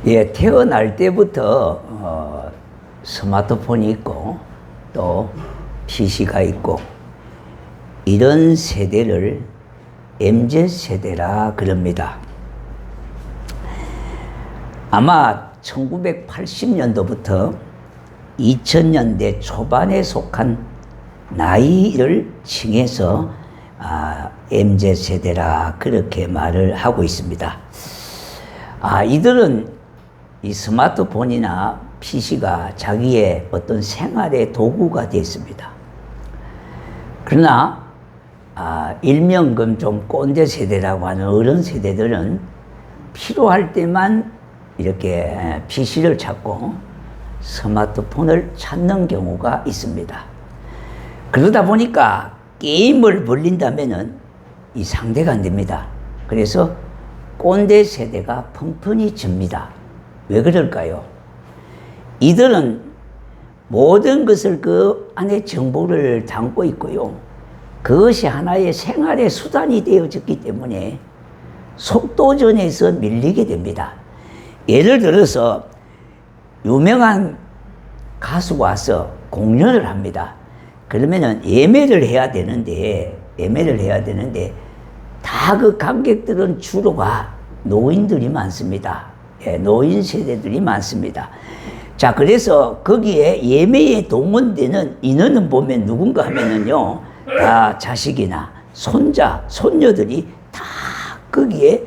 예, 태어날 때부터 스마트폰이 있고 또 PC가 있고 이런 세대를 MZ세대라 그럽니다. 아마 1980년도부터 2000년대 초반에 속한 나이를 칭해서 MZ세대라 그렇게 말을 하고 있습니다. 이들은 이 스마트폰이나 PC가 자기의 어떤 생활의 도구가 됐습니다. 그러나 일명 좀 꼰대 세대라고 하는 어른 세대들은 필요할 때만 이렇게 PC를 찾고 스마트폰을 찾는 경우가 있습니다. 그러다 보니까 게임을 벌린다면은 이 상대가 안 됩니다. 그래서 꼰대 세대가 펑펑이 집니다. 왜 그럴까요? 이들은 모든 것을 그 안에 정보를 담고 있고요. 그것이 하나의 생활의 수단이 되어졌기 때문에 속도전에서 밀리게 됩니다. 예를 들어서 유명한 가수가 와서 공연을 합니다. 그러면은 예매를 해야 되는데 다 그 관객들은 주로가 노인들이 많습니다. 노인 세대들이 많습니다. 자, 그래서 거기에 예매에 동원되는 인원은 보면 누군가 하면은요, 다 자식이나 손자, 손녀들이 다 거기에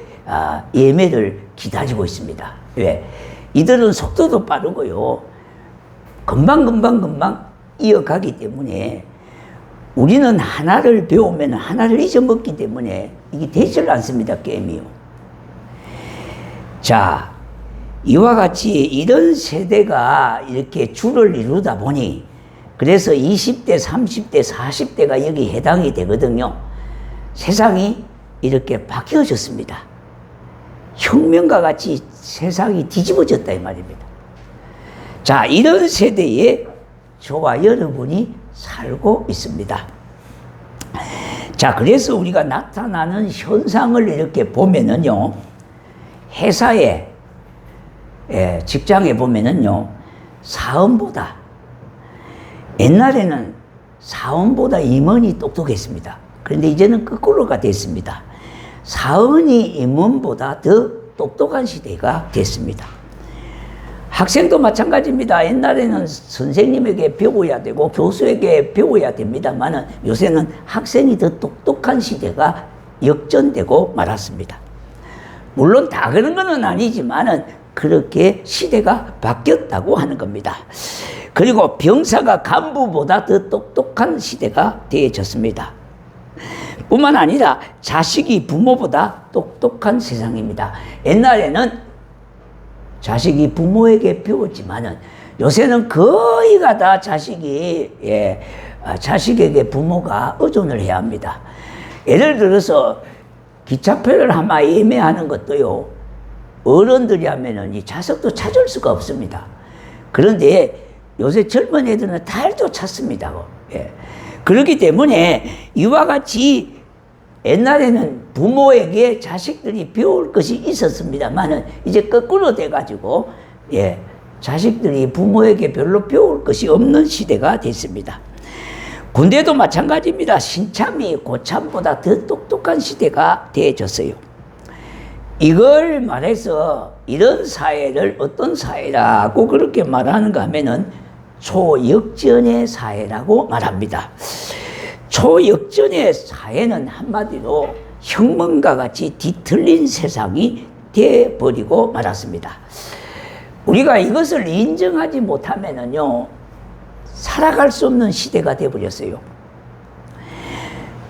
예매를 기다리고 있습니다. 왜? 이들은 속도도 빠르고요. 금방 이어가기 때문에 우리는 하나를 배우면 하나를 잊어먹기 때문에 이게 되질 않습니다, 게임이요. 자, 이와 같이 이런 세대가 이렇게 줄을 이루다 보니 그래서 20대, 30대, 40대가 여기 해당이 되거든요. 세상이 이렇게 바뀌어졌습니다. 혁명과 같이 세상이 뒤집어졌다 이 말입니다. 자, 이런 세대에 저와 여러분이 살고 있습니다. 자, 그래서 우리가 나타나는 현상을 이렇게 보면은요, 회사에, 직장에 보면은요, 사원보다, 옛날에는 사원보다 임원이 똑똑했습니다. 그런데 이제는 거꾸로가 됐습니다. 사원이 임원보다 더 똑똑한 시대가 됐습니다. 학생도 마찬가지입니다. 옛날에는 선생님에게 배워야 되고 교수에게 배워야 됩니다만은 요새는 학생이 더 똑똑한 시대가 역전되고 말았습니다. 물론 다 그런 건 아니지만은 그렇게 시대가 바뀌었다고 하는 겁니다. 그리고 병사가 간부보다 더 똑똑한 시대가 되어졌습니다. 뿐만 아니라 자식이 부모보다 똑똑한 세상입니다. 옛날에는 자식이 부모에게 배웠지만은 요새는 거의가 다 자식에게 부모가 의존을 해야 합니다. 예를 들어서 기차표를 아마 예매하는 것도요, 어른들이 하면은 이 좌석도 찾을 수가 없습니다. 그런데 요새 젊은 애들은 달도 찾습니다. 그렇기 때문에 이와 같이 옛날에는 부모에게 자식들이 배울 것이 있었습니다만은 이제 거꾸로 돼가지고 자식들이 부모에게 별로 배울 것이 없는 시대가 됐습니다. 군대도 마찬가지입니다. 신참이 고참보다 더 똑똑한 시대가 되어졌어요. 이걸 말해서 이런 사회를 어떤 사회라고 그렇게 말하는가 하면은 초역전의 사회라고 말합니다. 초역전의 사회는 한마디로 혁명과 같이 뒤틀린 세상이 되어버리고 말았습니다. 우리가 이것을 인정하지 못하면은요, 살아갈 수 없는 시대가 되어버렸어요.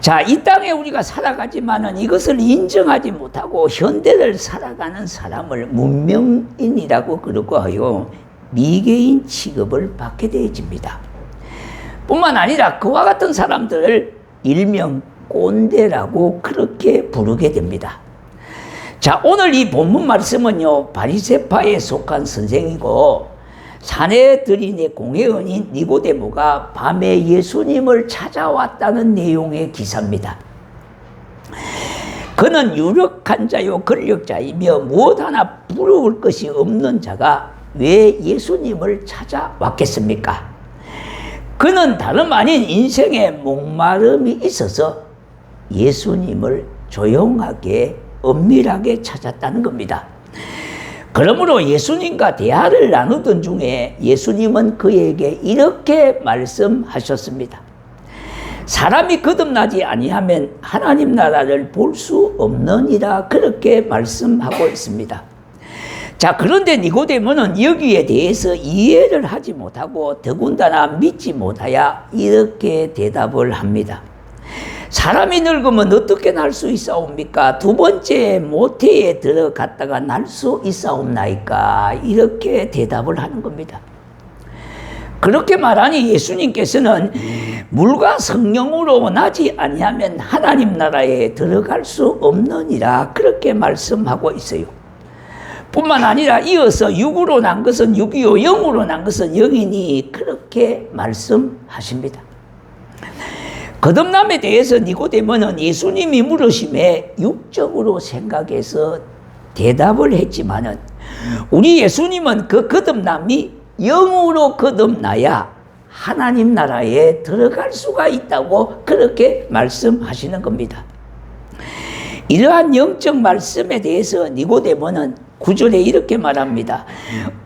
자, 이 땅에 우리가 살아가지만은 이것을 인정하지 못하고 현대를 살아가는 사람을 문명인이라고 그러고 하여 미개인 취급을 받게 되어집니다. 뿐만 아니라 그와 같은 사람들을 일명 꼰대라고 그렇게 부르게 됩니다. 자, 오늘 이 본문 말씀은요, 바리새파에 속한 선생이고 사내들인의 공회원인 니고데모가 밤에 예수님을 찾아왔다는 내용의 기사입니다. 그는 유력한 자요 권력자이며 무엇 하나 부러울 것이 없는 자가 왜 예수님을 찾아왔겠습니까? 그는 다름 아닌 인생에 목마름이 있어서 예수님을 조용하게 은밀하게 찾았다는 겁니다. 그러므로 예수님과 대화를 나누던 중에 예수님은 그에게 이렇게 말씀하셨습니다. 사람이 거듭나지 아니하면 하나님 나라를 볼 수 없느니라, 그렇게 말씀하고 있습니다. 자, 그런데 니고데모는 여기에 대해서 이해를 하지 못하고 더군다나 믿지 못하여 이렇게 대답을 합니다. 사람이 늙으면 어떻게 날 수 있사옵니까? 두 번째 모태에 들어갔다가 날 수 있사옵나이까? 이렇게 대답을 하는 겁니다. 그렇게 말하니 예수님께서는 물과 성령으로 나지 아니하면 하나님 나라에 들어갈 수 없느니라, 그렇게 말씀하고 있어요. 뿐만 아니라 이어서 육으로 난 것은 육이요 영으로 난 것은 영이니, 그렇게 말씀하십니다. 거듭남에 대해서 니고데모는 예수님이 물으심에 육적으로 생각해서 대답을 했지만은 우리 예수님은 그 거듭남이 영으로 거듭나야 하나님 나라에 들어갈 수가 있다고 그렇게 말씀하시는 겁니다. 이러한 영적 말씀에 대해서 니고데모는 9절에 이렇게 말합니다.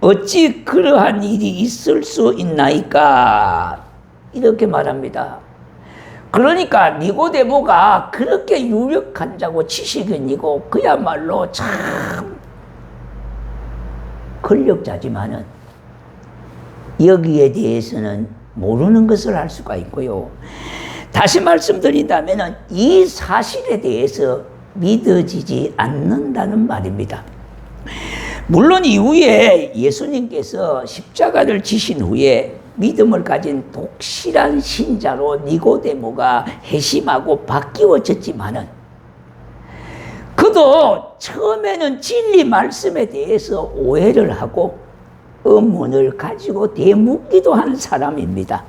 어찌 그러한 일이 있을 수 있나이까? 이렇게 말합니다. 그러니까 니고데모가 그렇게 유력한 자고 지식인이고 그야말로 참 권력자지만은 여기에 대해서는 모르는 것을 알 수가 있고요. 다시 말씀드린다면 이 사실에 대해서 믿어지지 않는다는 말입니다. 물론 이후에 예수님께서 십자가를 지신 후에 믿음을 가진 독실한 신자로 니고데모가 회심하고 바뀌어졌지만은 그도 처음에는 진리 말씀에 대해서 오해를 하고 의문을 가지고 되묻기도 한 사람입니다.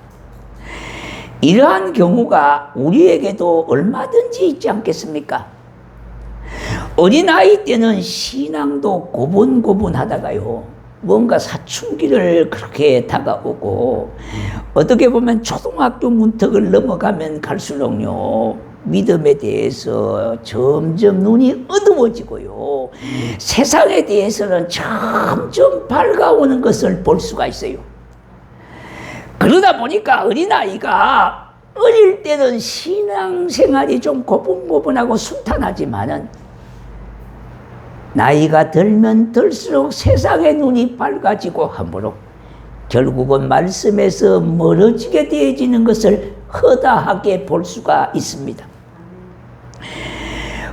이러한 경우가 우리에게도 얼마든지 있지 않겠습니까? 어린아이 때는 신앙도 고분고분하다가요, 뭔가 사춘기를 그렇게 다가오고 어떻게 보면 초등학교 문턱을 넘어가면 갈수록요 믿음에 대해서 점점 눈이 어두워지고요 세상에 대해서는 점점 밝아오는 것을 볼 수가 있어요. 그러다 보니까 어린아이가 어릴 때는 신앙생활이 좀 고분고분하고 순탄하지만은 나이가 들면 들수록 세상의 눈이 밝아지고 함으로 결국은 말씀에서 멀어지게 되어지는 것을 허다하게 볼 수가 있습니다.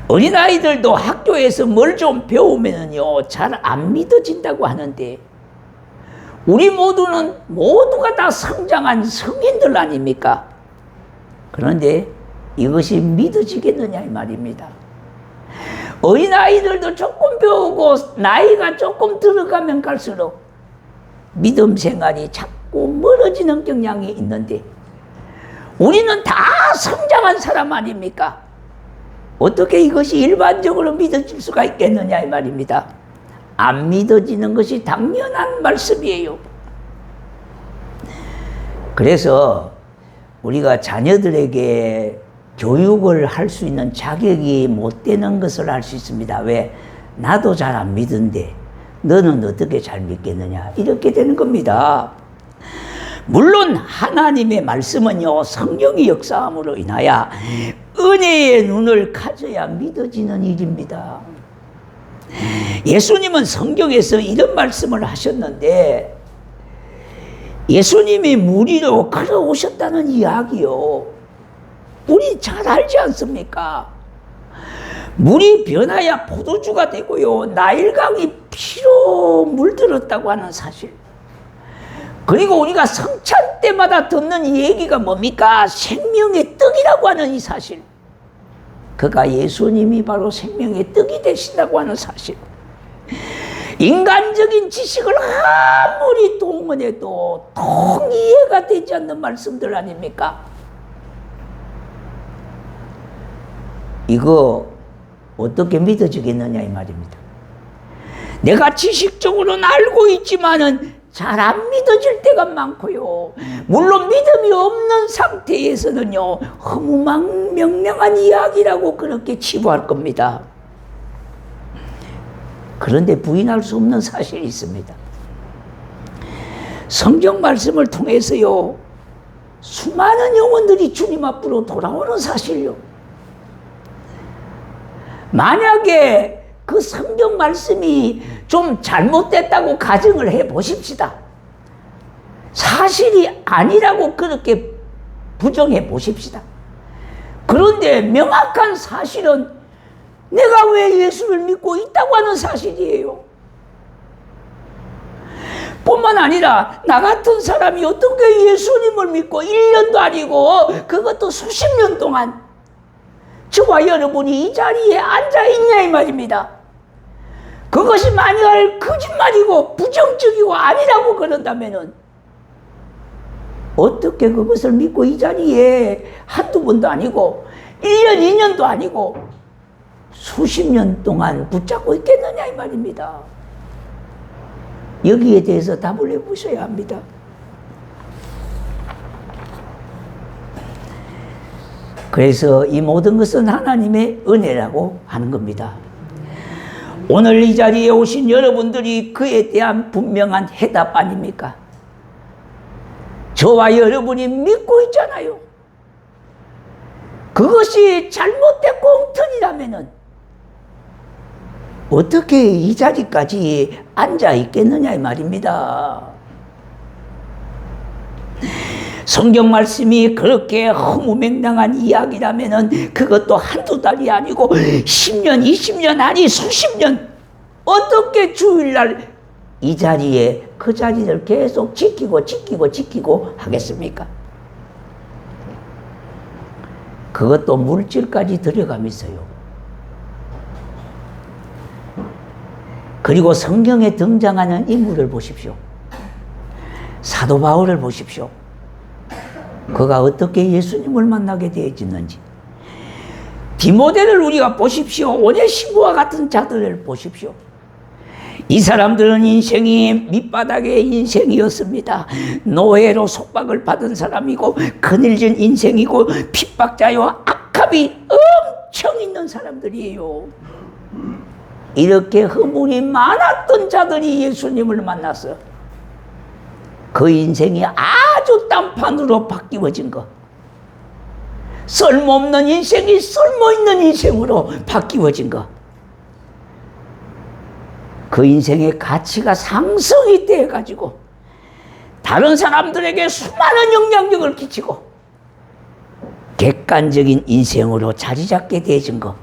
어린아이들도 학교에서 뭘 좀 배우면요 잘 안 믿어진다고 하는데 우리 모두가 다 성장한 성인들 아닙니까? 그런데 이것이 믿어지겠느냐 이 말입니다. 어린아이들도 조금 배우고 나이가 조금 들어가면 갈수록 믿음 생활이 자꾸 멀어지는 경향이 있는데 우리는 다 성장한 사람 아닙니까? 어떻게 이것이 일반적으로 믿어질 수가 있겠느냐 이 말입니다. 안 믿어지는 것이 당연한 말씀이에요. 그래서 우리가 자녀들에게 교육을 할 수 있는 자격이 못 되는 것을 알 수 있습니다. 왜? 나도 잘 안 믿는데 너는 어떻게 잘 믿겠느냐 이렇게 되는 겁니다. 물론 하나님의 말씀은요 성령이 역사함으로 인하여 은혜의 눈을 가져야 믿어지는 일입니다. 예수님은 성경에서 이런 말씀을 하셨는데 예수님이 무리로 걸어오셨다는 이야기요 우리 잘 알지 않습니까? 물이 변하여 포도주가 되고요 나일강이 피로 물들었다고 하는 사실, 그리고 우리가 성찬 때마다 듣는 이 얘기가 뭡니까? 생명의 떡이라고 하는 이 사실, 그가 예수님이 바로 생명의 떡이 되신다고 하는 사실, 인간적인 지식을 아무리 동원해도 통 이해가 되지 않는 말씀들 아닙니까? 이거 어떻게 믿어지겠느냐 이 말입니다. 내가 지식적으로는 알고 있지만은 잘 안 믿어질 때가 많고요. 물론 믿음이 없는 상태에서는요, 허무맹랑한 이야기라고 그렇게 치부할 겁니다. 그런데 부인할 수 없는 사실이 있습니다. 성경 말씀을 통해서요, 수많은 영혼들이 주님 앞으로 돌아오는 사실요. 만약에 그 성경 말씀이 좀 잘못됐다고 가정을 해 보십시다. 사실이 아니라고 그렇게 부정해 보십시다. 그런데 명확한 사실은 내가 왜 예수를 믿고 있다고 하는 사실이에요. 뿐만 아니라 나 같은 사람이 어떻게 예수님을 믿고 1년도 아니고 그것도 수십 년 동안 저와 여러분이 이 자리에 앉아있냐 이 말입니다. 그것이 만약 거짓말이고 부정적이고 아니라고 그런다면 어떻게 그것을 믿고 이 자리에 한두 번도 아니고 1년, 2년도 아니고 수십 년 동안 붙잡고 있겠느냐 이 말입니다. 여기에 대해서 답을 해보셔야 합니다. 그래서 이 모든 것은 하나님의 은혜라고 하는 겁니다. 오늘 이 자리에 오신 여러분들이 그에 대한 분명한 해답 아닙니까? 저와 여러분이 믿고 있잖아요. 그것이 잘못됐고 엉터리라면은 어떻게 이 자리까지 앉아 있겠느냐 이 말입니다. 성경 말씀이 그렇게 허무맹랑한 이야기라면은 그것도 한두 달이 아니고 10년, 20년 아니 수십 년 어떻게 주일날 이 자리에 그 자리를 계속 지키고 하겠습니까? 그것도 물질까지 들여가면서요. 그리고 성경에 등장하는 인물을 보십시오. 사도 바울을 보십시오. 그가 어떻게 예수님을 만나게 되어졌는지. 디모데를 우리가 보십시오. 오네시모와 같은 자들을 보십시오. 이 사람들은 인생이 밑바닥의 인생이었습니다. 노예로 속박을 받은 사람이고 그늘진 인생이고 핍박자요 악함이 엄청 있는 사람들이에요. 이렇게 허물이 많았던 자들이 예수님을 만나서 그 인생이 아주 딴판으로 바뀌어진 것. 쓸모없는 인생이 쓸모있는 인생으로 바뀌어진 것. 그 인생의 가치가 상승이 돼가지고 다른 사람들에게 수많은 영향력을 끼치고 객관적인 인생으로 자리 잡게 되어진 것.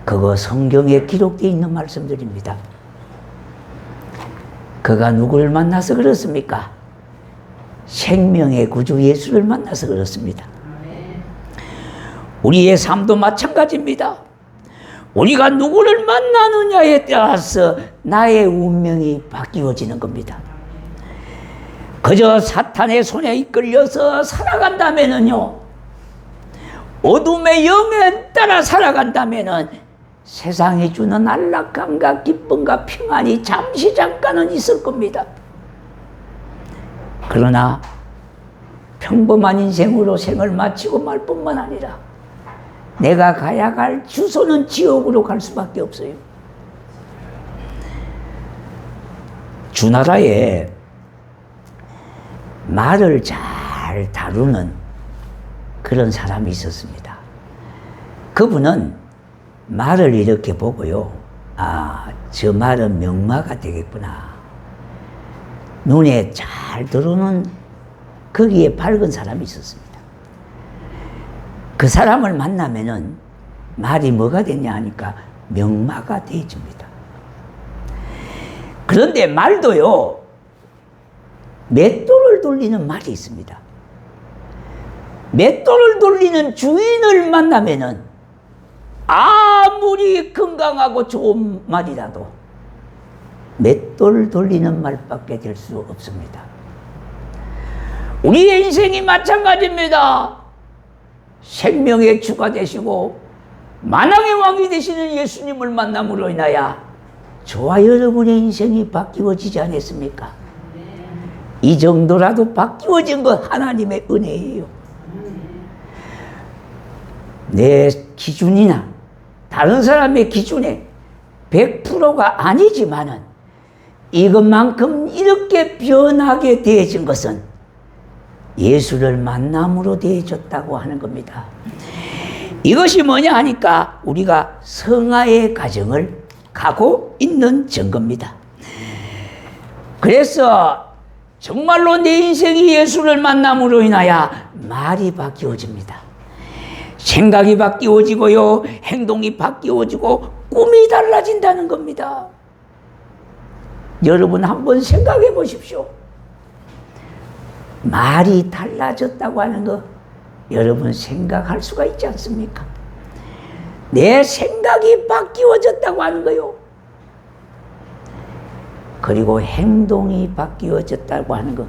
그거 성경에 기록되어 있는 말씀들입니다. 그가 누구를 만나서 그렇습니까? 생명의 구주 예수를 만나서 그렇습니다. 우리의 삶도 마찬가지입니다. 우리가 누구를 만나느냐에 따라서 나의 운명이 바뀌어지는 겁니다. 그저 사탄의 손에 이끌려서 살아간다면요, 어둠의 영에 따라 살아간다면은 세상이 주는 안락함과 기쁨과 평안이 잠시 잠깐은 있을 겁니다. 그러나 평범한 인생으로 생을 마치고 말 뿐만 아니라 내가 가야 갈 주소는 지옥으로 갈 수밖에 없어요. 주나라에 말을 잘 다루는 그런 사람이 있었습니다. 그분은 말을 이렇게 보고요, 아, 저 말은 명마가 되겠구나. 눈에 잘 들어오는 거기에 밝은 사람이 있었습니다. 그 사람을 만나면은 말이 뭐가 되냐 하니까 명마가 되어집니다. 그런데 말도요, 맷돌을 돌리는 말이 있습니다. 맷돌을 돌리는 주인을 만나면은 아무리 건강하고 좋은 말이라도 맷돌 돌리는 말밖에 될 수 없습니다. 우리의 인생이 마찬가지입니다. 생명의 주가 되시고 만왕의 왕이 되시는 예수님을 만남으로 인하여 저와 여러분의 인생이 바뀌어지지 않았습니까? 이 정도라도 바뀌어진 것 하나님의 은혜예요. 내 기준이나 다른 사람의 기준에 100%가 아니지만은 이것만큼 이렇게 변하게 되어진 것은 예수를 만남으로 되어졌다고 하는 겁니다. 이것이 뭐냐 하니까 우리가 성화의 과정을 가고 있는 증거입니다. 그래서 정말로 내 인생이 예수를 만남으로 인하여 말이 바뀌어집니다. 생각이 바뀌어지고요, 행동이 바뀌어지고 꿈이 달라진다는 겁니다. 여러분 한번 생각해 보십시오. 말이 달라졌다고 하는 거 여러분 생각할 수가 있지 않습니까? 내 생각이 바뀌어졌다고 하는 거요. 그리고 행동이 바뀌어졌다고 하는 것.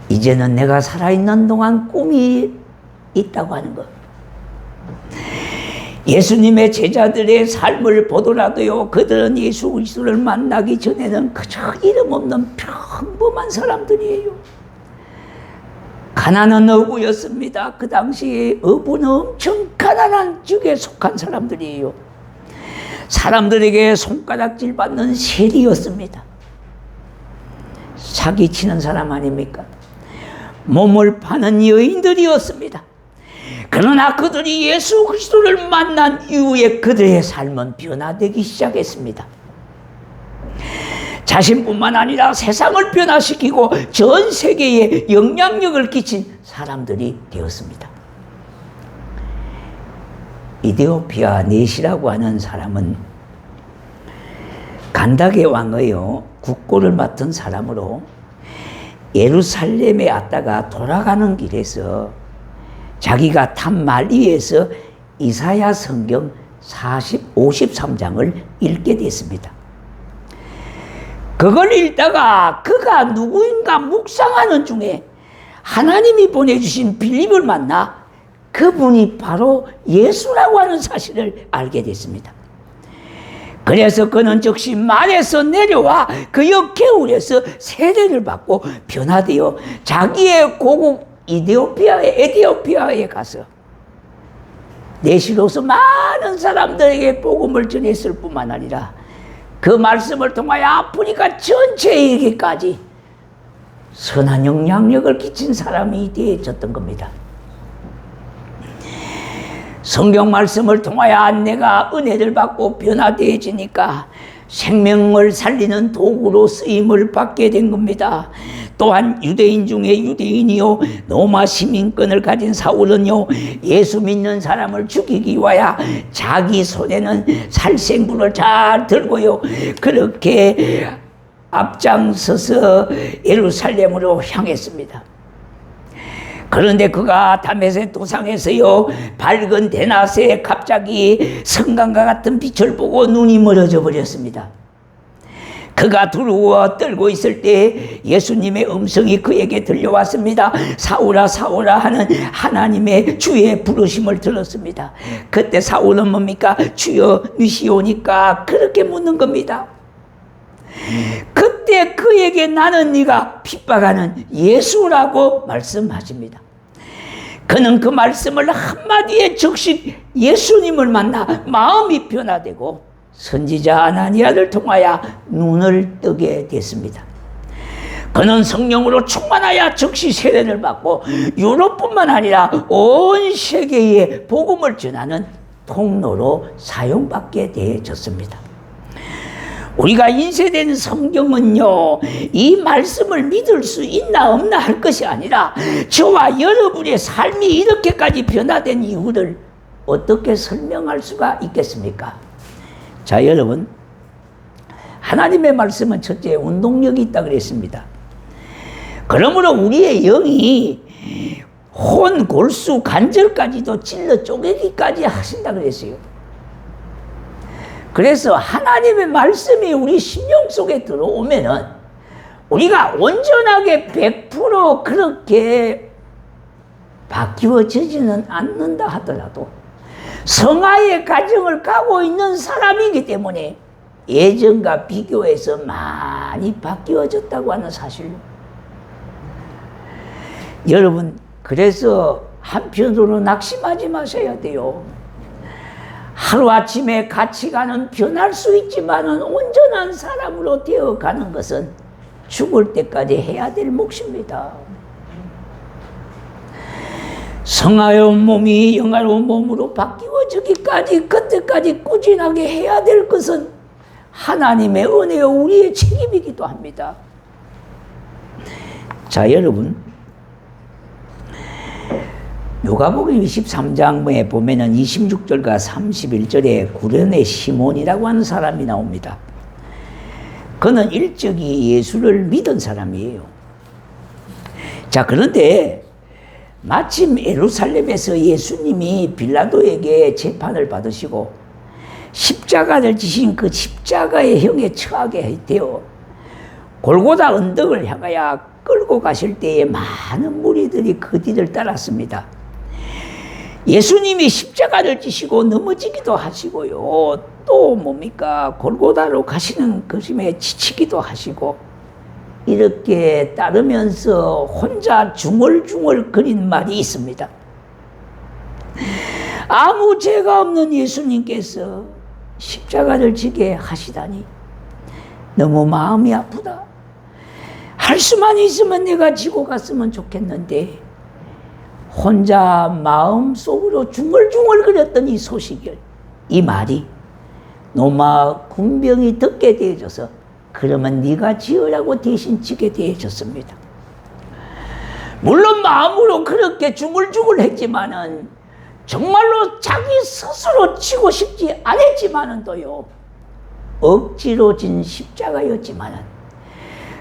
이제는 내가 살아있는 동안 꿈이 있다고 하는 것. 예수님의 제자들의 삶을 보더라도요, 그들은 예수 그리스도를 만나기 전에는 그저 이름 없는 평범한 사람들이에요. 가난한 어부였습니다. 그 당시에 어부는 엄청 가난한 쪽에 속한 사람들이에요. 사람들에게 손가락질 받는 세리였습니다. 사기치는 사람 아닙니까? 몸을 파는 여인들이었습니다. 그러나 그들이 예수 그리스도를 만난 이후에 그들의 삶은 변화되기 시작했습니다. 자신뿐만 아니라 세상을 변화시키고 전 세계에 영향력을 끼친 사람들이 되었습니다. 이디오피아 네시라고 하는 사람은 간다게 왕의 국고를 맡은 사람으로 예루살렘에 왔다가 돌아가는 길에서 자기가 탄 말 위에서 이사야 성경 53장을 읽게 됐습니다. 그걸 읽다가 그가 누구인가 묵상하는 중에 하나님이 보내주신 빌립을 만나 그분이 바로 예수라고 하는 사실을 알게 됐습니다. 그래서 그는 즉시 말에서 내려와 그 역개울에서 세례를 받고 변화되어 자기의 고국 에티오피아에 가서 내시로서 많은 사람들에게 복음을 전했을 뿐만 아니라 그 말씀을 통하여 아프리카 전체에게까지 선한 영향력을 끼친 사람이 되어졌던 겁니다. 성경 말씀을 통하여 내가 은혜를 받고 변화되어지니까 생명을 살리는 도구로 쓰임을 받게 된 겁니다. 또한 유대인 중에 유대인이요 로마 시민권을 가진 사울은요 예수 믿는 사람을 죽이기 위하여 자기 손에는 살생부를 잘 들고요 그렇게 앞장서서 예루살렘으로 향했습니다. 그런데 그가 다메섹 도상에서요 밝은 대낮에 갑자기 성강과 같은 빛을 보고 눈이 멀어져 버렸습니다. 그가 두려워 떨고 있을 때 예수님의 음성이 그에게 들려왔습니다. 사울아 사울아 하는 하나님의 주의 부르심을 들었습니다. 그때 사울은 뭡니까? 주여 니시오니까 그렇게 묻는 겁니다. 그때 그에게 나는 네가 핍박하는 예수라고 말씀하십니다. 그는 그 말씀을 한마디에 즉시 예수님을 만나 마음이 변화되고 선지자 아나니아를 통하여 눈을 뜨게 됐습니다. 그는 성령으로 충만하여 즉시 세례를 받고 유럽뿐만 아니라 온 세계에 복음을 전하는 통로로 사용받게 되어졌습니다. 우리가 인쇄된 성경은요 이 말씀을 믿을 수 있나 없나 할 것이 아니라 저와 여러분의 삶이 이렇게까지 변화된 이유를 어떻게 설명할 수가 있겠습니까? 자, 여러분, 하나님의 말씀은 첫째 운동력이 있다 그랬습니다. 그러므로 우리의 영이 혼, 골수, 관절까지도 찔러 쪼개기까지 하신다 그랬어요. 그래서 하나님의 말씀이 우리 심령 속에 들어오면은 우리가 온전하게 100% 그렇게 바뀌어지지는 않는다 하더라도 성화의 과정을 가고 있는 사람이기 때문에 예전과 비교해서 많이 바뀌어졌다고 하는 사실. 여러분, 그래서 한편으로 낙심하지 마셔야 돼요. 하루아침에 가치관은 변할 수 있지만 온전한 사람으로 되어가는 것은 죽을 때까지 해야 될 몫입니다. 성화의 몸이 영화로운 몸으로 바뀌어지기까지, 그때까지 꾸준하게 해야 될 것은 하나님의 은혜요 우리의 책임이기도 합니다. 자, 여러분, 누가복음 23장에 보면은 26절과 31절에 구레네 시몬이라고 하는 사람이 나옵니다. 그는 일찍이 예수를 믿은 사람이에요. 자, 그런데 마침 예루살렘에서 예수님이 빌라도에게 재판을 받으시고 십자가를 지신 그 십자가의 형에 처하게 되어 골고다 언덕을 향하여 끌고 가실 때에 많은 무리들이 그 뒤를 따랐습니다. 예수님이 십자가를 지시고 넘어지기도 하시고요. 또 뭡니까? 골고다로 가시는 그림에 지치기도 하시고 이렇게 따르면서 혼자 중얼중얼 거린 말이 있습니다. 아무 죄가 없는 예수님께서 십자가를 지게 하시다니 너무 마음이 아프다. 할 수만 있으면 내가 지고 갔으면 좋겠는데 혼자 마음속으로 중얼중얼거렸던 이 소식을, 이 말이 노마 군병이 듣게 되어져서 그러면 네가 지으라고 대신 지게 되어졌습니다. 물론 마음으로 그렇게 중얼중얼 했지만은 정말로 자기 스스로 지고 싶지 않았지만은 또요, 억지로 진 십자가였지만은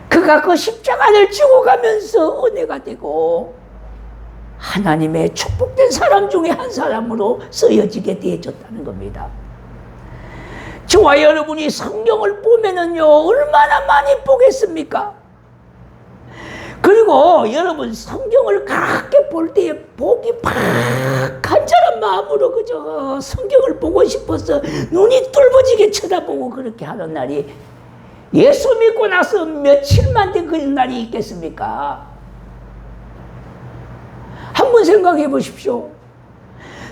그가 그 십자가를 지고 가면서 은혜가 되고 하나님의 축복된 사람 중에 한 사람으로 쓰여지게 되어졌다는 겁니다. 저와 여러분이 성경을 보면은요, 얼마나 많이 보겠습니까? 그리고 여러분, 성경을 그렇게 볼 때에 복이 팍 간절한 마음으로 그저 성경을 보고 싶어서 눈이 뚫어지게 쳐다보고 그렇게 하는 날이 예수 믿고 나서 며칠만 된 그런 날이 있겠습니까? 한번 생각해 보십시오.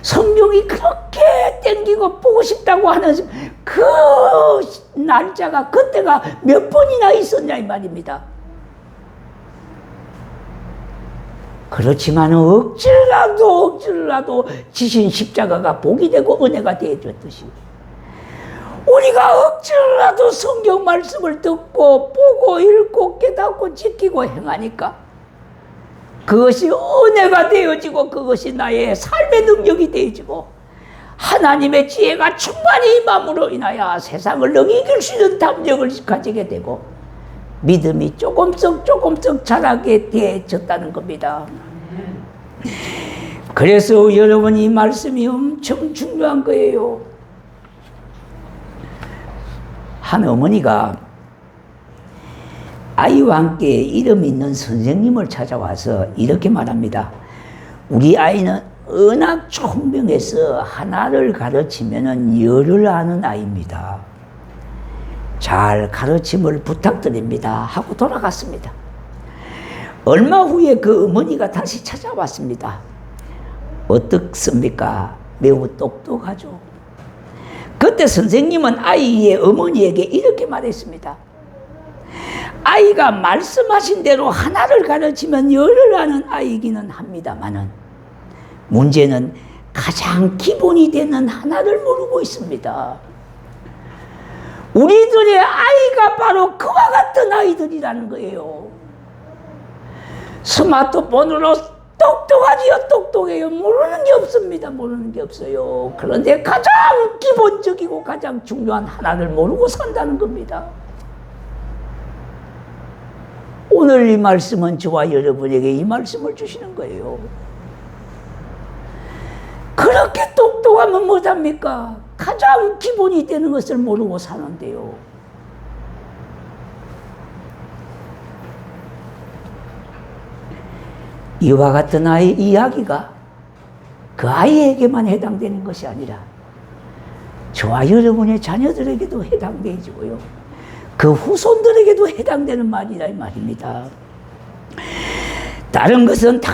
성경이 그렇게 땡기고 보고 싶다고 하는 그 날짜가, 그때가 몇 번이나 있었냐 이 말입니다. 그렇지만 억지로라도 지신 십자가가 복이 되고 은혜가 되어줬듯이 우리가 억지로라도 성경 말씀을 듣고 보고 읽고 깨닫고 지키고 행하니까 그것이 은혜가 되어지고 그것이 나의 삶의 능력이 되어지고 하나님의 지혜가 충만히 임함으로 인하여 세상을 능히 이길 수 있는 담력을 가지게 되고 믿음이 조금씩 자라게 되어졌다는 겁니다. 그래서 여러분, 이 말씀이 엄청 중요한 거예요. 한 어머니가 아이와 함께 이름 있는 선생님을 찾아와서 이렇게 말합니다. 우리 아이는 워낙 총명해서 하나를 가르치면 열을 아는 아이입니다. 잘 가르침을 부탁드립니다 하고 돌아갔습니다. 얼마 후에 그 어머니가 다시 찾아왔습니다. 어떻습니까? 매우 똑똑하죠. 그때 선생님은 아이의 어머니에게 이렇게 말했습니다. 아이가 말씀하신 대로 하나를 가르치면 열을 아는 아이이기는 합니다만은 문제는 가장 기본이 되는 하나를 모르고 있습니다. 우리들의 아이가 바로 그와 같은 아이들이라는 거예요. 스마트폰으로 똑똑하지요, 똑똑해요. 모르는 게 없습니다. 모르는 게 없어요. 그런데 가장 기본적이고 가장 중요한 하나를 모르고 산다는 겁니다. 오늘 이 말씀은 저와 여러분에게 이 말씀을 주시는 거예요. 그렇게 똑똑하면 못합니까? 가장 기본이 되는 것을 모르고 사는데요. 이와 같은 아이 이야기가 그 아이에게만 해당되는 것이 아니라 저와 여러분의 자녀들에게도 해당되지고요. 그 후손들에게도 해당되는 말이라 이 말입니다. 다른 것은 다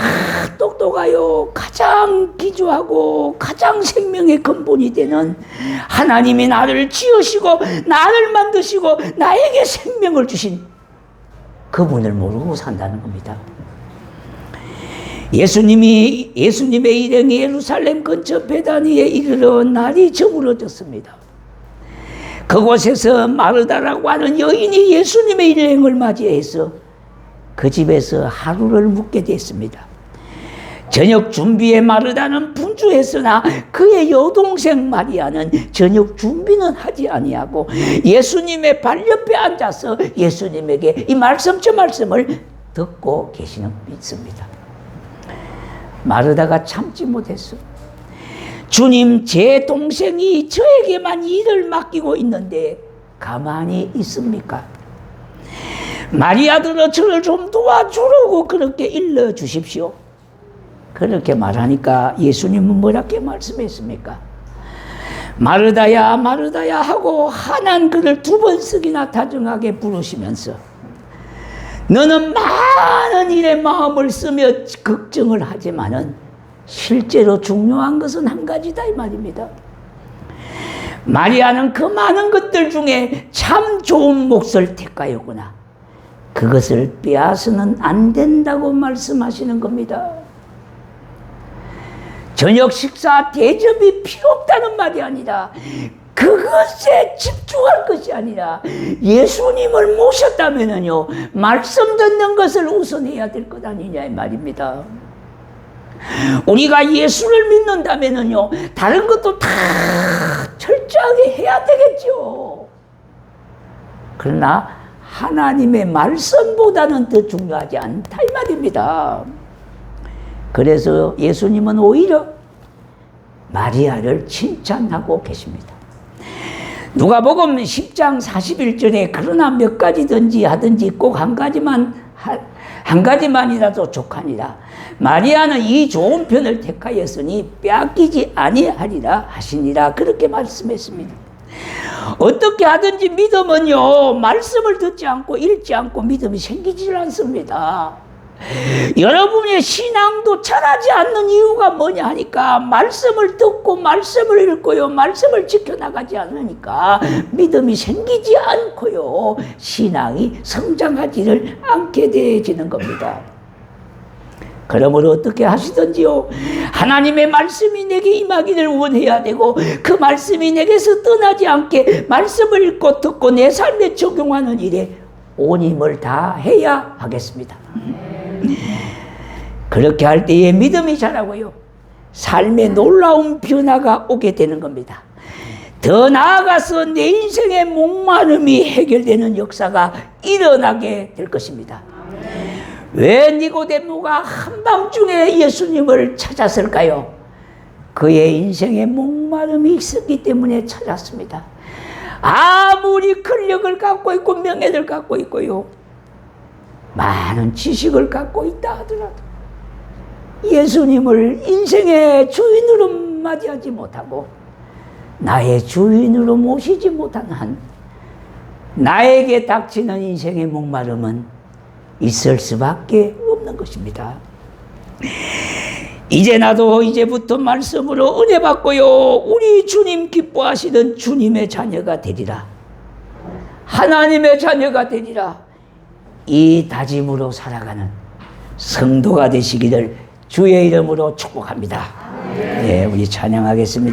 똑똑하여 가장 기초하고 가장 생명의 근본이 되는 하나님이 나를 지으시고 나를 만드시고 나에게 생명을 주신 그분을 모르고 산다는 겁니다. 예수님의 일행이 예루살렘 근처 베다니에 이르러 날이 저물어졌습니다. 그곳에서 마르다라고 하는 여인이 예수님의 일행을 맞이해서 그 집에서 하루를 묵게 됐습니다. 저녁 준비에 마르다는 분주했으나 그의 여동생 마리아는 저녁 준비는 하지 아니하고 예수님의 발 옆에 앉아서 예수님에게 이 말씀 저 말씀을 듣고 계시는 믿습니다. 마르다가 참지 못했어. 주님, 제 동생이 저에게만 일을 맡기고 있는데 가만히 있습니까? 마리아들은 저를 좀 도와주려고 그렇게 일러주십시오. 그렇게 말하니까 예수님은 뭐라게 말씀했습니까? 마르다야 마르다야 하고 화난 그를 2번씩이나 다정하게 부르시면서 너는 많은 일에 마음을 쓰며 걱정을 하지만은 실제로 중요한 것은 한 가지다 이 말입니다. 마리아는 그 많은 것들 중에 참 좋은 몫을 택하였구나. 그것을 빼앗으면 안 된다고 말씀하시는 겁니다. 저녁 식사 대접이 필요 없다는 말이 아니라 그것에 집중할 것이 아니라 예수님을 모셨다면요 말씀 듣는 것을 우선해야 될 것 아니냐 이 말입니다. 우리가 예수를 믿는다면요 다른 것도 다 철저하게 해야 되겠죠. 그러나 하나님의 말씀보다는 더 중요하지 않다 이 말입니다. 그래서 예수님은 오히려 마리아를 칭찬하고 계십니다. 누가복음 10장 41절에 그러나 몇 가지든지 하든지 꼭 한 가지만이라도 족하니라. 마리아는 이 좋은 편을 택하였으니 빼앗기지 아니하리라 하시니라. 그렇게 말씀했습니다. 어떻게 하든지 믿음은요 말씀을 듣지 않고 읽지 않고 믿음이 생기질 않습니다. 여러분의 신앙도 자라지 않는 이유가 뭐냐 하니까 말씀을 듣고 말씀을 읽고요 말씀을 지켜나가지 않으니까 믿음이 생기지 않고요 신앙이 성장하지를 않게 되어지는 겁니다. 그러므로 어떻게 하시든지요 하나님의 말씀이 내게 임하기를 원해야 되고 그 말씀이 내게서 떠나지 않게 말씀을 읽고 듣고 내 삶에 적용하는 일에 온 힘을 다해야 하겠습니다. 그렇게 할 때에 믿음이 자라고요 삶에 놀라운 변화가 오게 되는 겁니다. 더 나아가서 내 인생의 목마름이 해결되는 역사가 일어나게 될 것입니다. 왜 니고데모가 한밤중에 예수님을 찾았을까요? 그의 인생에 목마름이 있었기 때문에 찾았습니다. 아무리 권력을 갖고 있고 명예를 갖고 있고요 많은 지식을 갖고 있다 하더라도 예수님을 인생의 주인으로 맞이하지 못하고 나의 주인으로 모시지 못한 한 나에게 닥치는 인생의 목마름은 있을 수밖에 없는 것입니다. 이제 나도 이제부터 말씀으로 은혜 받고요 우리 주님 기뻐하시는 주님의 자녀가 되리라. 하나님의 자녀가 되리라. 이 다짐으로 살아가는 성도가 되시기를 주의 이름으로 축복합니다. 네, 우리 찬양하겠습니다.